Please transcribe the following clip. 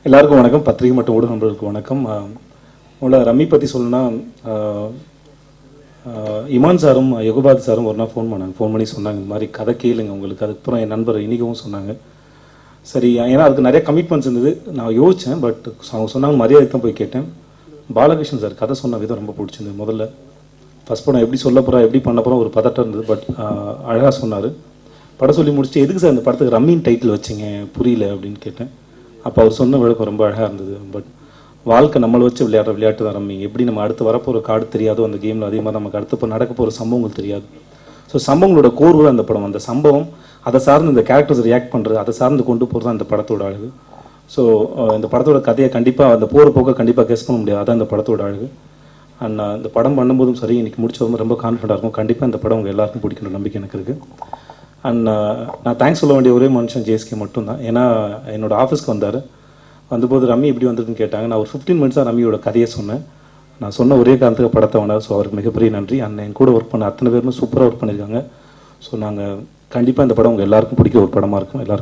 எல்லாருக்கும் வணக்கம். பத்திரிகை மற்றும் ஊடக நண்பர்களுக்கு வணக்கம். உங்களை ரம்மி பற்றி சொல்லணும்னா, இமான் சாரும் யுகபாத் சாரும் ஒரு நாள் ஃபோன் பண்ணி சொன்னாங்க, இந்த மாதிரி கதை கேளுங்க உங்களுக்கு. அதுக்கப்புறம் என் நண்பர் இனிகவும் சொன்னாங்க. சரி, ஏன்னா அதுக்கு நிறைய கமிட்மெண்ட்ஸ் இருந்தது. நான் யோசித்தேன், பட் அவங்க சொன்னாங்க மரியாதை தான் போய் கேட்டேன். பாலகிருஷ்ணன் சார் கதை சொன்ன விதம் ரொம்ப பிடிச்சிருந்தது. முதல்ல ஃபஸ்ட் படம் எப்படி சொல்ல போகிறோம், எப்படி பண்ண போகிறோம், ஒரு பதட்டம் இருந்தது. பட் அழகாக சொன்னார். படம் சொல்லி முடிச்சுட்டு, எதுக்கு சார் இந்த படத்துக்கு ரம்மின் டைட்டில் வச்சிங்க, புரியல அப்படின்னு கேட்டேன். அப்போ அவர் சொன்ன விளக்கம் ரொம்ப அழகாக இருந்தது. பட் வாழ்க்கை நம்மளை வச்சு விளையாடுற விளையாட்டு தான் ரம்மி. எப்படி நம்ம அடுத்து வரப்போகிற கார்டு தெரியாதோ அந்த கேமில், அதே மாதிரி நமக்கு அடுத்து நடக்க போகிற சம்பவங்கள் தெரியாது. ஸோ சம்பவங்களோட கோர்வு அந்த படம். அந்த சம்பவம் அதை சார்ந்து இந்த கேரக்டர்ஸ் ரியாக்ட் பண்ணுறது, அதை சார்ந்து கொண்டு போகிறது தான் இந்த படத்தோட அழகு. ஸோ இந்த படத்தோட கதையை கண்டிப்பாக அந்த போகிற போக்க கண்டிப்பாக கெஸ் பண்ண முடியாது. அதான் இந்த படத்தோட அழகு. அண்ட் நான் இந்த படம் பண்ணும்போதும் சரி, இன்றைக்கி முடிச்சதும் ரொம்ப கான்ஃபிடண்டாக இருக்கும். கண்டிப்பாக இந்த படம் உங்கள் எல்லாருக்கும் பிடிக்கிற நம்பிக்கை எனக்கு இருக்குது. அண்ட் நான் தேங்க்ஸ் சொல்ல வேண்டிய ஒரே மனுஷன் ஜேஎஸ்கே மட்டும்தான். ஏன்னா என்னோடய ஆஃபீஸ்க்கு வந்தபோது ரம்மி எப்படி வந்திருக்குன்னு கேட்டாங்க. நான் ஒரு 15 மினிட்ஸாக ரம்மியோட கதையை சொன்னேன். நான் சொன்ன ஒரே காரணத்துக்கு படத்தை வந்தார். ஸோ அவருக்கு மிகப்பெரிய நன்றி. அண்ட் என் கூட ஒர்க் பண்ண அத்தனை பேருமே சூப்பராக ஒர்க் பண்ணியிருக்காங்க. ஸோ நாங்கள் கண்டிப்பாக இந்த படம் உங்கள் எல்லாருக்கும் பிடிக்கிற ஒரு படமாக இருக்கும். எல்லாருக்கும்